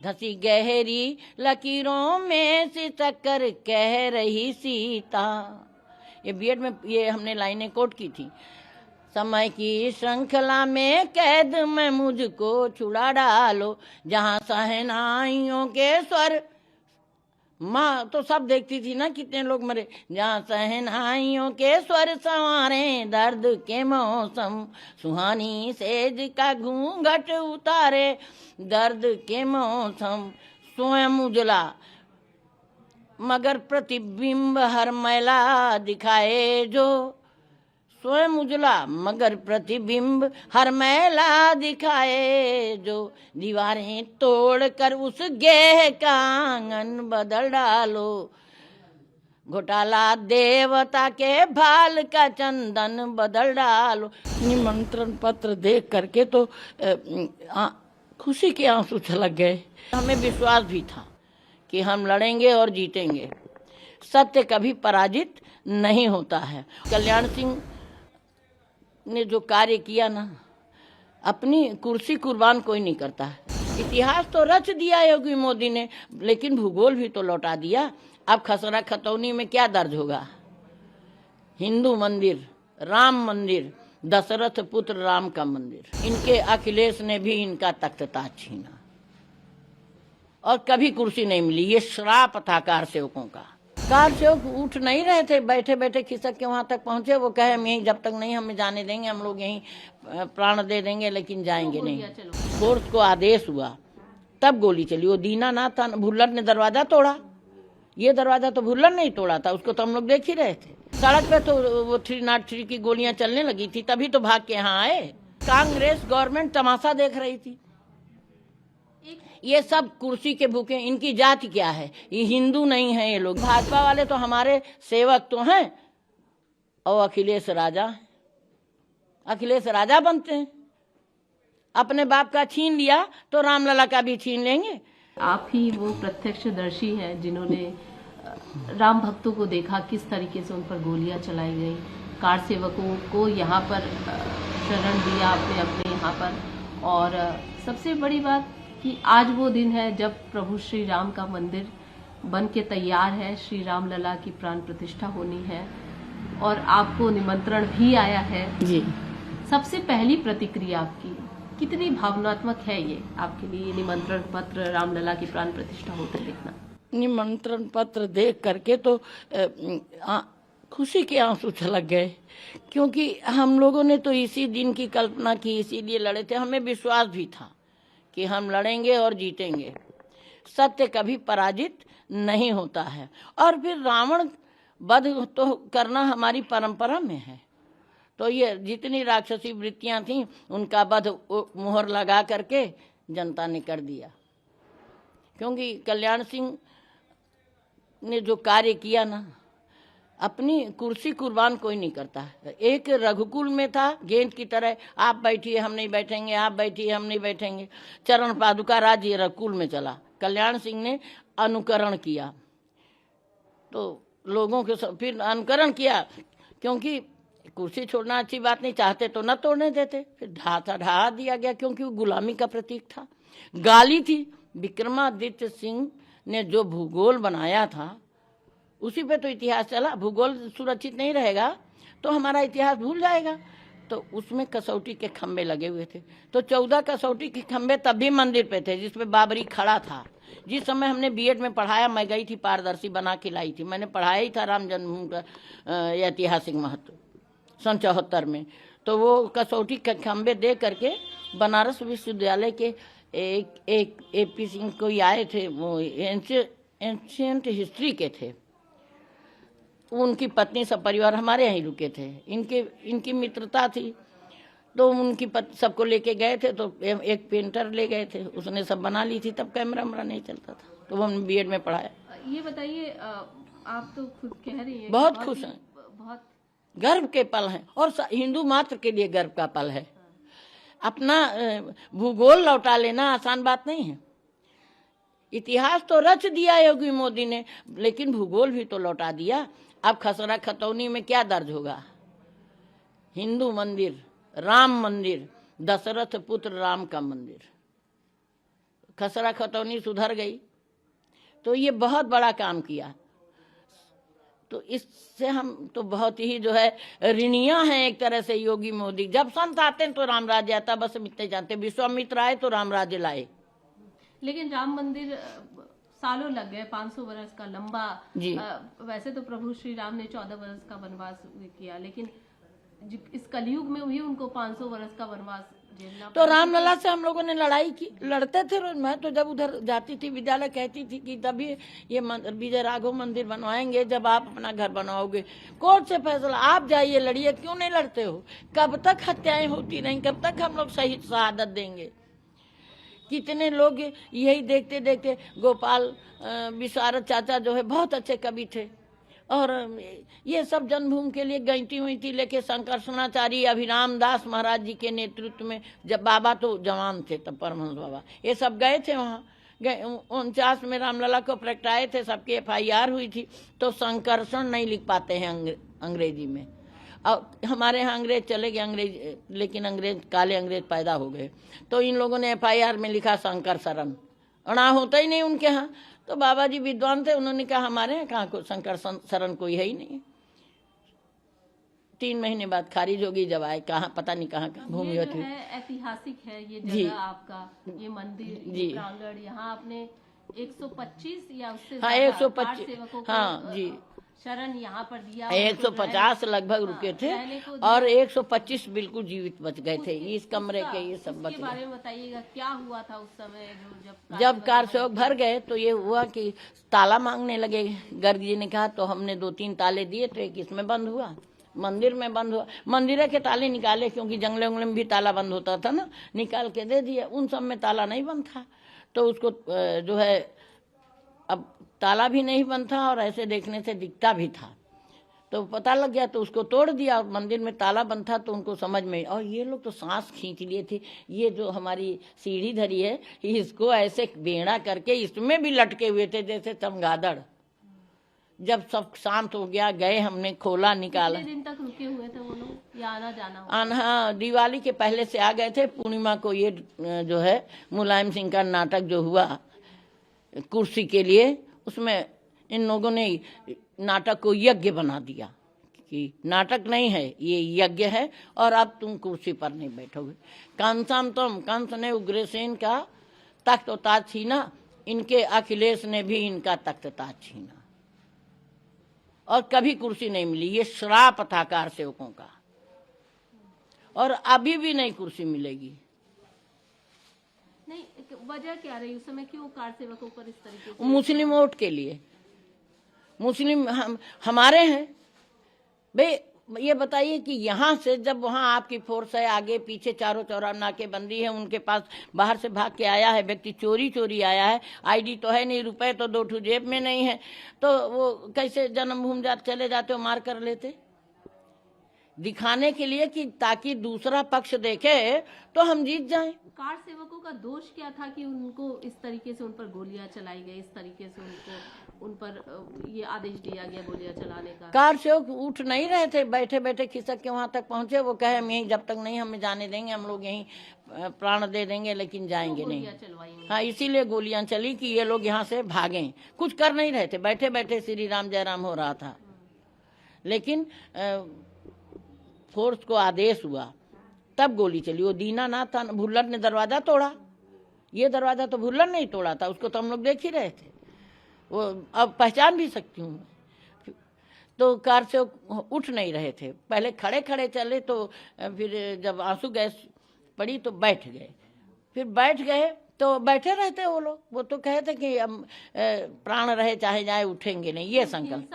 धसी गहरी लकीरों में सिसक कर कह रही सीता। ये बीएड में ये हमने लाइनें कोट की थी। समय की श्रृंखला में कैद में मुझको छुड़ा डालो, जहाँ सहनाइयों के स्वर। माँ तो सब देखती थी ना कितने लोग मरे। जहाँ सहनाइयों के स्वर संवारे दर्द के मौसम, सुहानी सेज का घूंघट उतारे दर्द के मौसम। स्वयं उजला मगर प्रतिबिंब हर मैला दिखाए जो, स्वयं उजला मगर प्रतिबिंब हर मैला दिखाए जो। दीवारें तोड़कर उस गेह का आंगन बदल डालो, घोटाला देवता के भाल का चंदन बदल डालो। निमंत्रण पत्र देख करके तो खुशी के आंसू छलक गए। हमें विश्वास भी था कि हम लड़ेंगे और जीतेंगे। सत्य कभी पराजित नहीं होता है। कल्याण सिंह ने जो कार्य किया ना, अपनी कुर्सी कुर्बान कोई नहीं करता है। इतिहास तो रच दिया योगी मोदी ने, लेकिन भूगोल भी तो लौटा दिया। अब खसरा खतौनी में क्या दर्ज होगा? हिंदू मंदिर, राम मंदिर, दशरथ पुत्र राम का मंदिर। इनके अखिलेश ने भी इनका तख्त ताज छीना और कभी कुर्सी नहीं मिली। ये श्राप था कार सेवकों का। कार सेवक उठ नहीं रहे थे, बैठे बैठे खिसक के वहां तक पहुंचे। वो कहे हम यहीं जब तक नहीं हमें जाने देंगे, हम लोग यहीं प्राण दे देंगे, लेकिन जाएंगे नहीं। फोर्स को आदेश हुआ तब गोली चली। वो दीनानाथ भुल्लर ने दरवाजा तोड़ा। ये दरवाजा तो भुल्लर नहीं तोड़ा था, उसको तो हम लोग देख ही रहे थे। सड़क पे तो वो 303 की गोलियां चलने लगी थी, तभी तो भाग के यहाँ आए। कांग्रेस गवर्नमेंट तमाशा देख रही थी। ये सब कुर्सी के भूखे। इनकी जाति क्या है? ये हिंदू नहीं है ये लोग। भाजपा वाले तो हमारे सेवक तो हैं और अखिलेश राजा, अखिलेश राजा बनते हैं। अपने बाप का छीन लिया तो रामलला का भी छीन लेंगे। आप ही वो प्रत्यक्षदर्शी हैं जिन्होंने राम भक्तों को देखा, किस तरीके से उन पर गोलियां चलाई गई। कार सेवकों को यहाँ पर शरण दिया आपने अपने यहाँ पर। और सबसे बड़ी बात कि आज वो दिन है जब प्रभु श्री राम का मंदिर बन के तैयार है। श्री राम लला की प्राण प्रतिष्ठा होनी है और आपको निमंत्रण भी आया है जी। सबसे पहली प्रतिक्रिया आपकी कितनी भावनात्मक है ये आपके लिए, निमंत्रण पत्र रामलला की प्राण प्रतिष्ठा होते देखना? निमंत्रण पत्र देख करके तो खुशी के आंसू छलक गए, क्योंकि हम लोगों ने तो इसी दिन की कल्पना की, इसीलिए लड़े थे। हमें विश्वास भी था कि हम लड़ेंगे और जीतेंगे। सत्य कभी पराजित नहीं होता है। और फिर रावण वध तो करना हमारी परंपरा में है। तो ये जितनी राक्षसी वृत्तियां थीं उनका वध मुहर लगा करके जनता ने कर दिया। क्योंकि कल्याण सिंह ने जो कार्य किया ना, अपनी कुर्सी कुर्बान कोई नहीं करता है। एक रघुकुल में था, गेंद की तरह, आप बैठिए हम नहीं बैठेंगे, आप बैठिए हम नहीं बैठेंगे। चरण पादुका राज्य रघुकुल में चला। कल्याण सिंह ने अनुकरण किया तो लोगों के फिर अनुकरण किया, क्योंकि कुर्सी छोड़ना अच्छी बात नहीं, चाहते तो न तोड़ने देते। फिर ढहा दिया गया, क्योंकि वो गुलामी का प्रतीक था। गाली थी। विक्रमादित्य सिंह ने जो भूगोल बनाया था उसी पे तो इतिहास चला। भूगोल सुरक्षित नहीं रहेगा तो हमारा इतिहास भूल जाएगा। तो उसमें कसौटी के खंबे लगे हुए थे। तो 14 कसौटी के खंबे तब भी मंदिर पे थे, जिसपे बाबरी खड़ा था। जिस समय हमने बीएड में पढ़ाया, मैं गई थी, पारदर्शी बना के लाई थी। मैंने पढ़ाया ही था राम जन्मभूमि का ऐतिहासिक महत्व सन 74 में। तो वो कसौटी के खंबे दे करके बनारस विश्वविद्यालय के एक AP सिंह कोई आए थे, वो एंशियंट हिस्ट्री के थे। उनकी पत्नी सब परिवार हमारे यहीं रुके थे। इनकी मित्रता थी तो उनकी सबको लेके गए थे। तो एक पेंटर ले गए थे, उसने सब बना ली थी। तब कैमरा नहीं चलता था, तो वो हमने बीएड में पढ़ाया। ये बताइए, आप तो खुद कह रही हैं बहुत खुश हैं, बहुत गर्व के पल हैं। और हिंदू मात्र के लिए गर्व का पल है। अपना भूगोल लौटा लेना आसान बात नहीं है। इतिहास तो रच दिया योगी मोदी ने, लेकिन भूगोल भी तो लौटा दिया। अब खसरा खतौनी में क्या दर्ज होगा? हिंदू मंदिर, राम मंदिर, दशरथ पुत्र राम का मंदिर। खसरा खतौनी सुधर गई। तो ये बहुत बड़ा काम किया। तो इससे हम तो बहुत ही जो है ऋणिया हैं एक तरह से योगी मोदी। जब संत आते हैं तो राम राज्य आता, बस हम इतने जानते। विश्वामित्र आए तो राम राज्य लाए। लेकिन राम मंदिर सालों लग गए, 500 वर्ष का लंबा जी। वैसे तो प्रभु श्री राम ने 14 वर्ष का वनवास किया, लेकिन इस कलयुग में भी उनको 500 वर्ष का वनवास झेलना तो रामलला से हम लोगों ने लड़ाई की, लड़ते थे रोज। मैं तो जब उधर जाती थी विद्यालय कहती थी कि तभी ये विजय राघव मंदिर बनवाएंगे जब आप अपना घर बनवाओगे। कोर्ट से फैसला, आप जाइए लड़िए, क्यों नहीं लड़ते हो? कब तक हत्याएं होती रहें, कब तक हम लोग सही शहादत देंगे? कितने लोग यही देखते देखते। गोपाल विशारद चाचा जो है बहुत अच्छे कवि थे, और ये सब जन्मभूमि के लिए गईती हुई थी लेके शंकरसनाचार्य अभिराम दास महाराज जी के नेतृत्व में, जब बाबा तो जवान थे तब परमहंस बाबा ये सब गए थे वहाँ। 49 में रामलला को प्रगटाए थे, सबकी FIR हुई थी। तो शंकरसन नहीं लिख पाते हैं अंग्रेजी में, और हमारे यहाँ अंग्रेज चले गए अंग्रेज, लेकिन अंग्रेज काले अंग्रेज पैदा हो गए। तो इन लोगों ने FIR में लिखा शंकर शरण, अणा होता ही नहीं उनके यहाँ। तो बाबा जी विद्वान थे, उन्होंने कहा हमारे यहाँ कहाँ को शंकर शरण कोई है ही नहीं। 3 महीने बाद खारिज होगी, जब आए कहाँ पता नहीं कहाँ भूमि होती है। ऐतिहासिक है ये जगह आपका, ये मंदिर, ये प्रांगण। यहाँ आपने 125 या उससे हाँ 125 हाँ जी शरण यहाँ पर दिया। 150 लगभग रुके थे, और 125 बिल्कुल जीवित बच गए थे। इस कमरे के ये सब बच गए। बारे में बताइएगा, क्या हुआ था उस समय जब कार सेवक भर गए तो ये हुआ कि ताला मांगने लगे। गर्ग जी ने कहा, तो हमने 2-3 ताले दिए, तो एक इसमें बंद हुआ, मंदिर में बंद हुआ। मंदिर के ताले निकाले, क्योंकि जंगले उंगले में भी ताला बंद होता था ना, निकाल के दे दिया। उन सब में ताला नहीं बंद था, तो उसको जो है अब ताला भी नहीं बंद था, और ऐसे देखने से दिखता भी था, तो पता लग गया। तो उसको तोड़ दिया। मंदिर में ताला बंद था, तो उनको समझ में, और ये लोग तो सांस खींच लिए थे। ये जो हमारी सीढ़ी धरी है, इसको ऐसे बेड़ा करके इसमें भी लटके हुए थे जैसे चमगादड़। जब सब शांत हो गया, गए, हमने खोला, निकाला। कितने दिन तक रुके हुए थे वो लोग, या आना जाना? हाँ, दिवाली के पहले से आ गए थे। पूर्णिमा को ये जो है मुलायम सिंह का नाटक जो हुआ कुर्सी के लिए, उसमें इन लोगों ने नाटक को यज्ञ बना दिया कि नाटक नहीं है, ये यज्ञ है, और अब तुम कुर्सी पर नहीं बैठोगे। कंस ने उग्रसेन का तख्त ताज छीना, इनके अखिलेश ने भी इनका तख्त ताज छीना, और कभी कुर्सी नहीं मिली। ये श्राप था कार सेवकों का, और अभी भी नहीं कुर्सी मिलेगी। नहीं, वजह क्या रही उस समय, क्यों कार सेवकों पर इस तरीके से? मुस्लिम वोट के लिए। मुस्लिम हमारे हैं भाई। ये बताइए कि यहाँ से जब वहाँ आपकी फोर्स है, आगे पीछे चारों चौरा नाकेबंदी है, उनके पास बाहर से भाग के आया है व्यक्ति, चोरी आया है, ID तो है नहीं, रुपए तो 2 ठू जेब में नहीं है, तो वो कैसे जन्मभूमि चले जाते हो, मार कर लेते? दिखाने के लिए कि ताकि दूसरा पक्ष देखे तो हम जीत जाएं। कार सेवकों का दोष क्या था कि उनको इस तरीके से उन पर गोलियां चलाई गई, इस तरीके से उन पर ये आदेश दिया गया गोलियां चलाने का? कार सेवक उठ नहीं रहे थे, बैठे बैठे खिसक के वहां तक पहुंचे। वो कहे हम यहीं, जब तक नहीं हमें जाने देंगे, हम लोग यहीं प्राण दे देंगे, लेकिन जाएंगे नहीं। हाँ, इसीलिए गोलियां चली कि ये लोग यहाँ से भागें। कुछ कर नहीं रहे थे, बैठे बैठे श्री राम जय राम हो रहा था। लेकिन फोर्स को आदेश हुआ तब गोली चली। वो दीनानाथ था, भुल्लर ने दरवाजा तोड़ा। ये दरवाजा तो भुल्लर नहीं तोड़ा था, उसको तो हम लोग देख ही रहे थे। वो अब पहचान भी सकती हूँ। तो कार से उठ नहीं रहे थे, पहले खड़े खड़े चले, तो फिर जब आंसू गैस पड़ी तो बैठ गए। फिर बैठ गए तो बैठे रहते वो लोग। वो तो कहते कि हम प्राण रहे चाहे जाए उठेंगे नहीं, ये संकल्प।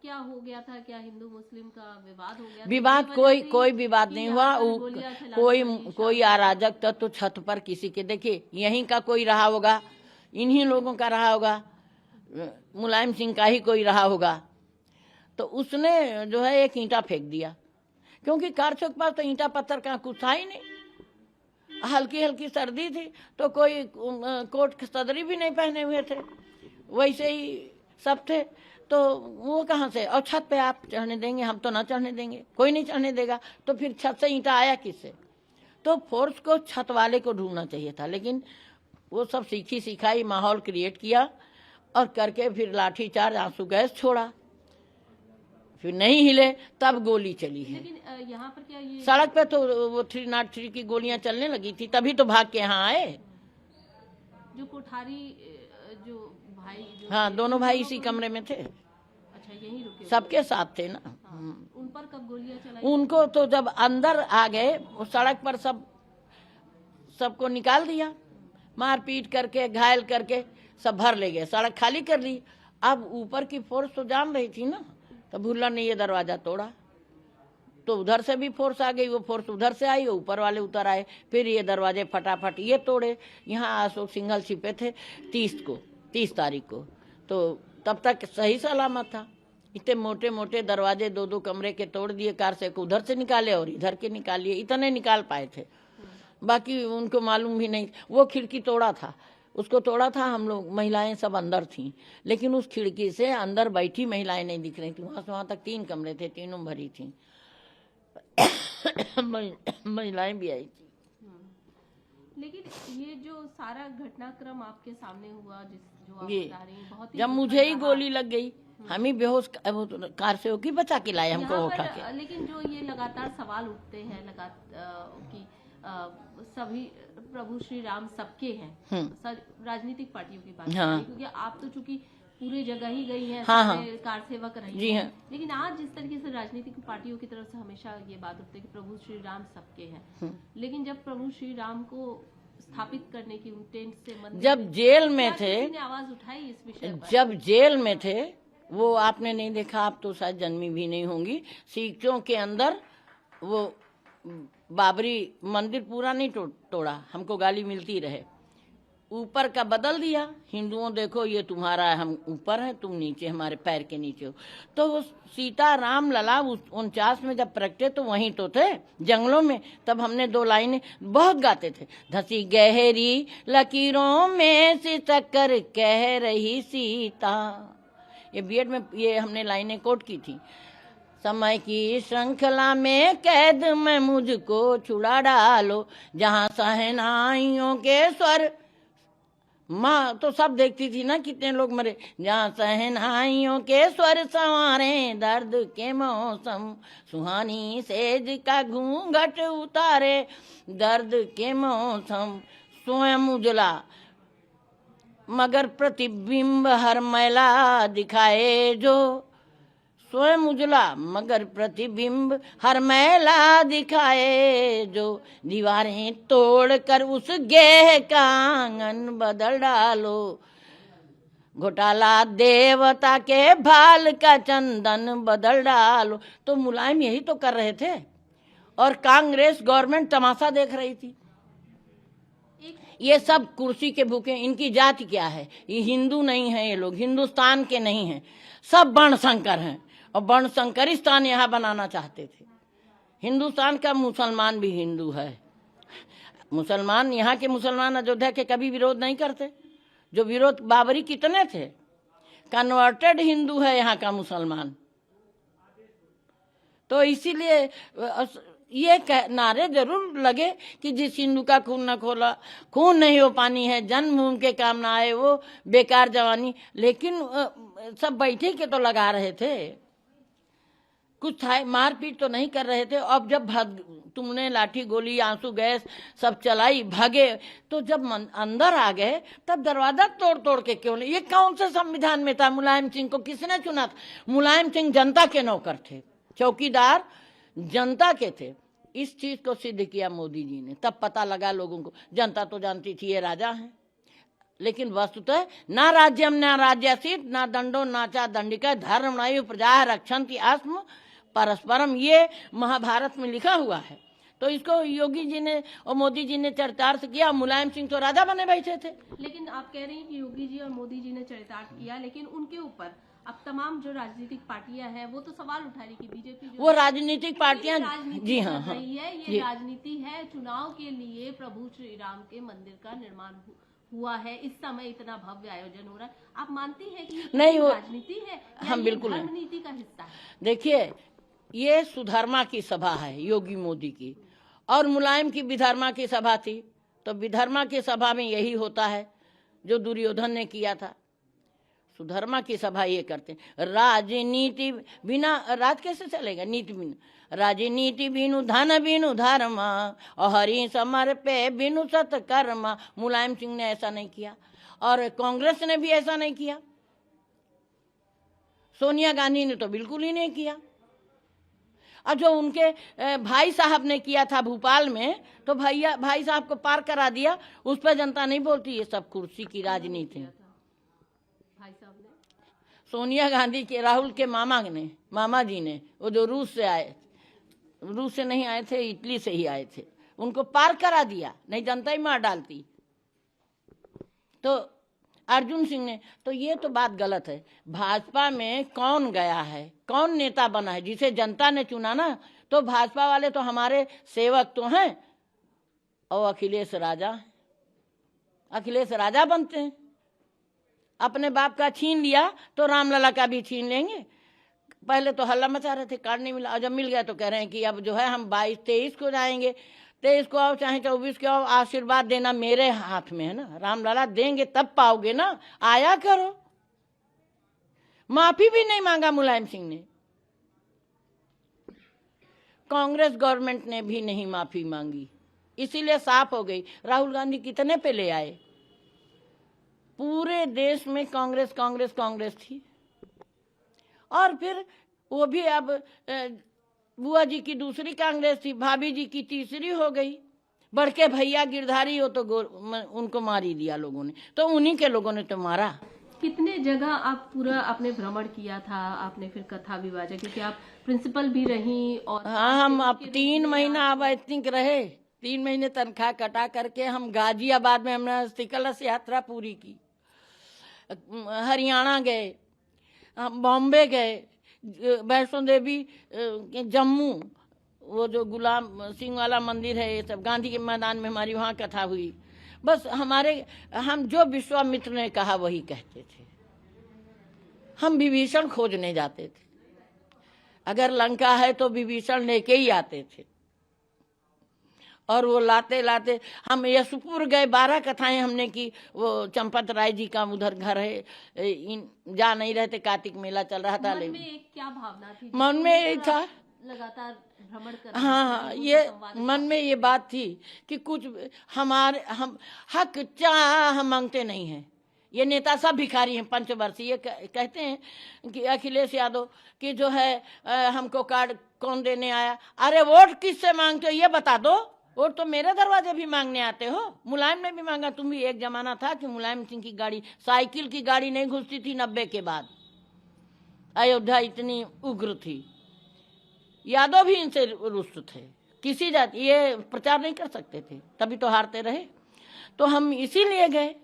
क्या हो गया था? क्या हिंदू मुस्लिम का विवाद हो गया? विवाद कोई विवाद नहीं हुआ। कोई अराजक तत्व छत पर किसी के, देखिए यहीं का कोई रहा होगा, इन्हीं लोगों का रहा होगा, मुलायम सिंह का ही कोई रहा होगा, तो उसने जो है एक ईंटा फेंक दिया। क्योंकि कारचों के पास तो ईंटा पत्थर का कुछ था ही नहीं, हल्की हल्की सर्दी थी, तो कोई कोट सदरी भी नहीं पहने हुए थे, वैसे ही सब थे। तो वो कहाँ से? और छत पे आप चढ़ने देंगे? हम तो ना चढ़ने देंगे, कोई नहीं चढ़ने देगा। तो फिर छत से ईंटा आया किससे? तो फोर्स को छत वाले को ढूंढना चाहिए था, लेकिन वो सब सीखी सिखाई माहौल क्रिएट किया और करके फिर लाठीचार्ज आंसू गैस छोड़ा, फिर नहीं हिले तब गोली चली है। लेकिन यहाँ पर क्या ये सड़क पे तो वो 303 की गोलियां चलने लगी थी, तभी तो भाग के यहाँ आए। जो कोठारी जो भाई जो हाँ, दोनों भाई इसी कमरे में थे, अच्छा यहीं रुके सबके साथ थे ना। हाँ, उन पर कब गोलियां चलाई? उनको तो जब अंदर आ गए वो सड़क पर सबको निकाल दिया, मार पीट करके घायल करके सब भर ले गए, सड़क खाली कर ली। अब ऊपर की फोर्स तो जान रही थी ना, तो भुल्लर ने ये दरवाजा तोड़ा तो उधर से भी फोर्स आ गई, वो फोर्स उधर से आई, ऊपर वाले उतर आए, फिर ये दरवाजे फटाफट ये तोड़े। यहाँ अशोक सिंघल छिपे थे 30 तारीख को, तो तब तक सही सलामत था। इतने मोटे मोटे दरवाजे 2-2 कमरे के तोड़ दिए, कार से उधर से निकाले और इधर के निकालिए, इतने निकाल पाए थे, बाकी उनको मालूम भी नहीं। वो खिड़की तोड़ा था, उसको तोड़ा था हम लोग, महिलाएं सब अंदर थीं, लेकिन उस खिड़की से अंदर बैठी महिलाएं नहीं दिख रही थी। वहां से वहां तक 3 कमरे थे, तीनों भरी थी। महिलाएं भी आई थी। लेकिन ये जो सारा घटनाक्रम आपके सामने हुआ, जो आप ये बता रही हैं, बहुत ही जब मुझे ही गोली लग गई, हम ही बेहोश, कार से होके बचा के लाए हमको यहाँ उठा पर, के। लेकिन जो ये लगातार सवाल उठते हैं कि सभी प्रभु श्री राम सबके हैं, राजनीतिक पार्टियों की बात हाँ। करें, क्योंकि आप तो चूंकि पूरे जगह ही गई हैं, हाँ, सारे कार सेवक रही जी हैं, हाँ। लेकिन आज जिस तरीके से राजनीतिक पार्टियों की तरफ से हमेशा ये बात उठती है कि प्रभु श्री राम सबके हैं, लेकिन जब प्रभु श्री राम को स्थापित करने की इंटेंट से मंदिर जब जेल में थे, किसी ने आवाज उठाई इस विषय पर? जब जेल में थे, वो आपने नहीं देखा, आप तो शायद जन्मी भी नहीं होंगी, सीखों के अंदर वो बाबरी मंदिर पूरा नहीं तोड़ा, हमको गाली मिलती रहे, ऊपर का बदल दिया, हिंदुओं देखो ये तुम्हारा है, हम ऊपर हैं, तुम नीचे, हमारे पैर के नीचे हो। तो वो सीता राम लला 49 में जब प्रगटे तो वहीं तो थे जंगलों में, तब हमने 2 लाइनें बहुत गाते थे। धसी गहरी लकीरों में से टक्कर कह रही सीता, ये बीएड में ये हमने लाइनें कोट की थी। समय की श्रृंखला में कैद में मुझको छुड़ा डालो, जहाँ सहनाइयों के स्वर, माँ तो सब देखती थी ना कितने लोग मरे, जहाँ सहनाइयों के स्वर संवारे दर्द के मौसम, सुहानी सेज का घूंघट उतारे दर्द के मौसम, स्वयं उजला मगर प्रतिबिंब हर मैला दिखाए जो, स्वयं उजला मगर प्रतिबिंब हर मैला दिखाए जो, दीवारें तोड़कर उस गेह का आंगन बदल डालो, घोटाला देवता के भाल का चंदन बदल डालो। तो मुलायम यही तो कर रहे थे और कांग्रेस गवर्नमेंट तमाशा देख रही थी। ये सब कुर्सी के भूखे, इनकी जाति क्या है, ये हिंदू नहीं है, ये लोग हिंदुस्तान के नहीं हैं, सब वर्णशंकर हैं और वर्णशंकरिस्तान यहाँ बनाना चाहते थे। हिंदुस्तान का मुसलमान भी हिंदू है, मुसलमान यहाँ के मुसलमान अयोध्या के कभी विरोध नहीं करते, जो विरोध बाबरी कितने थे, कन्वर्टेड हिंदू है यहाँ का मुसलमान। तो इसीलिए ये नारे जरूर लगे कि जिस हिंदू का खून न खोला, खून नहीं हो पानी है, जन्मभूमि के काम ना आए वो बेकार जवानी, लेकिन सब बैठे के तो लगा रहे थे, कुछ मारपीट तो नहीं कर रहे थे। अब जब तुमने लाठी गोली आंसू गैस सब चलाई, भागे, तो जब अंदर आ गए तब दरवाजा तोड़ तोड़ के क्यों नहीं? ये कौन से संविधान में था? मुलायम सिंह को किसने चुना था? मुलायम सिंह जनता के नौकर थे, चौकीदार जनता के थे। इस चीज को सिद्ध किया मोदी जी ने, तब पता लगा लोगों को। जनता तो जानती थी ये राजा हैं, लेकिन वस्तुतः ना राज्यम ना राज्यासीत ना दंडो नाचा दंडिका धर्म नयु प्रजा रक्षन्ति आस्म परस्परम, ये महाभारत में लिखा हुआ है। तो इसको योगी जी ने और मोदी जी ने चरितार्थ किया। मुलायम सिंह तो राजा बने बैठे थे। लेकिन आप कह रही हैं कि योगी जी और मोदी जी ने चरितार्थ किया, लेकिन उनके ऊपर अब तमाम जो राजनीतिक पार्टियां हैं वो तो सवाल उठा रही कि बीजेपी वो राजनीतिक पार्टियां, जी हाँ, कर रही है, ये राजनीति है, चुनाव के लिए प्रभु श्री राम के मंदिर का निर्माण हुआ है, इस समय इतना भव्य आयोजन हो रहा है, आप मानती हैं कि नहीं वो राजनीति है या हम ये बिल्कुल धर्म नीति का हिस्सा है? देखिए, ये सुधर्मा की सभा है योगी मोदी की, और मुलायम की विधर्मा की सभा थी। तो विधर्मा की सभा में यही होता है जो दुर्योधन ने किया था। सुधर्मा की सभा ये करते हैं। राजनीति बिना राज कैसे चलेगा, नीति बिना, राजनीति बिनु धन बिनु धर्मा और हरि समर पे बिनु सत्कर्मा। मुलायम सिंह ने ऐसा नहीं किया और कांग्रेस ने भी ऐसा नहीं किया, सोनिया गांधी ने तो बिल्कुल ही नहीं किया। और जो उनके भाई साहब ने किया था भोपाल में, तो भाई साहब को पार करा दिया, उस पर जनता नहीं बोलती। ये सब कुर्सी की राजनीति है। भाई साहब ने, सोनिया गांधी के राहुल के मामा जी ने, वो जो रूस से नहीं आए थे, इटली से ही आए थे, उनको पार करा दिया, नहीं जनता ही मार डालती। तो अर्जुन सिंह ने, तो ये तो बात गलत है। भाजपा में कौन गया है, कौन नेता बना है, जिसे जनता ने चुना ना, तो भाजपा वाले तो हमारे सेवक तो हैं। और अखिलेश राजा बनते हैं। अपने बाप का छीन लिया तो रामलला का भी छीन लेंगे। पहले तो हल्ला मचा रहे थे, कार्ड नहीं मिला, और जब मिल गया तो कह रहे हैं कि अब जो है हम 22-23 को जाएंगे, 23 को आओ चाहे 24 को आओ, आशीर्वाद देना मेरे हाथ में है ना, रामलला देंगे तब पाओगे ना, आया करो। माफी भी नहीं मांगा मुलायम सिंह ने, कांग्रेस गवर्नमेंट ने भी नहीं माफी मांगी, इसीलिए साफ हो गई। राहुल गांधी कितने पे ले आए, पूरे देश में कांग्रेस थी। और फिर वो भी अब बुआ जी की दूसरी कांग्रेस थी, भाभी जी की तीसरी हो गई। बड़के भैया गिरधारी हो तो उनको मार ही दिया लोगों ने, तो उन्हीं के लोगों ने तो मारा। कितने जगह आप पूरा आपने भ्रमण किया था, आपने फिर कथा विभाजन, क्योंकि आप प्रिंसिपल भी रही। और हाँ, हम अब 3 महीना अब आई थिंक रहे, 3 महीने तनख्वाह कटा करके हम गाजियाबाद में हमने अस्थि कलश यात्रा पूरी की। हरियाणा गए, बॉम्बे गए, वैष्णो देवी, जम्मू, वो जो गुलाम सिंह वाला मंदिर है, ये सब गांधी के मैदान में हमारी वहाँ कथा हुई। बस हम जो विश्वामित्र ने कहा वही कहते थे। हम विभीषण खोजने जाते थे, अगर लंका है तो विभीषण लेके ही आते थे। और वो लाते लाते हम यशपुर गए, 12 कथाएं हमने की। वो चंपत राय जी का उधर घर है, जा नहीं रहते, कार्तिक मेला चल रहा था। मन में एक क्या भावना थी, मन में यही था, लगातार भ्रमण कर, हाँ, ये मन में ये बात थी कि कुछ हम हक चाह मांगते नहीं हैं। ये नेता सब भिखारी हैं, पंचवर्षीय। ये कहते हैं कि अखिलेश यादव कि जो है हमको कार्ड कौन देने आया। अरे वोट किससे मांगते हो ये बता दो, वोट तो मेरे दरवाजे भी मांगने आते हो। मुलायम ने भी मांगा, तुम भी। एक जमाना था कि मुलायम सिंह की गाड़ी, साइकिल की गाड़ी नहीं घुसती थी 90 के बाद। अयोध्या इतनी उग्र थी, यादव भी इनसे रुष्ट थे। किसी जाति ये प्रचार नहीं कर सकते थे, तभी तो हारते रहे। तो हम इसीलिए गए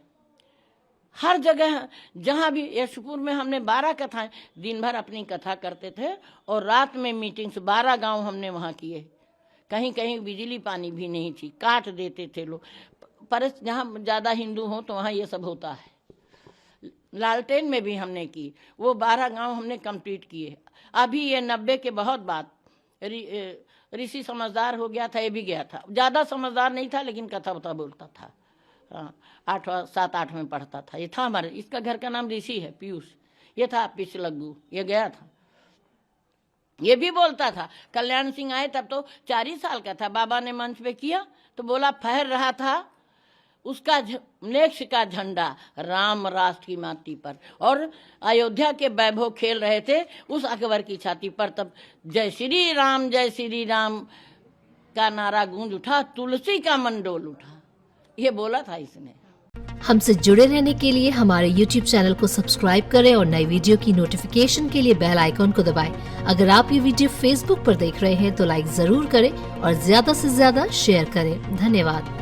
हर जगह, जहाँ भी। यशपुर में हमने 12 कथाएं, दिन भर अपनी कथा करते थे और रात में मीटिंग्स 12 गांव हमने वहाँ किए। कहीं कहीं बिजली पानी भी नहीं थी, काट देते थे लोग। पर जहाँ ज़्यादा हिंदू हो तो वहाँ ये सब होता है। लालटेन में भी हमने की, वो 12 गांव हमने कंप्लीट किए। अभी ये 90 के बहुत बाद ऋषि समझदार हो गया था, ये भी गया था। ज़्यादा समझदार नहीं था लेकिन कथा वथा बोलता था। 7-8 में पढ़ता था। ये था हमारे, इसका घर का नाम ऋषि है, पीयूष। ये था पिछलग्गू, ये गया था। ये भी बोलता था। कल्याण सिंह आए तब तो 4 ही साल का था। बाबा ने मंच पे किया तो बोला, फहर रहा था उसका नेक्स्ट का झंडा राम राष्ट्र की माटी पर, और अयोध्या के वैभव खेल रहे थे उस अकबर की छाती पर। तब जय श्री राम का नारा गूंज उठा, तुलसी का मंडोल उठा। ये बोला था इसने। हमसे जुड़े रहने के लिए हमारे YouTube चैनल को सब्सक्राइब करें और नई वीडियो की नोटिफिकेशन के लिए बेल आइकॉन को दबाएं। अगर आप ये वीडियो Facebook पर देख रहे हैं तो लाइक जरूर करें और ज्यादा से ज्यादा शेयर करें। धन्यवाद।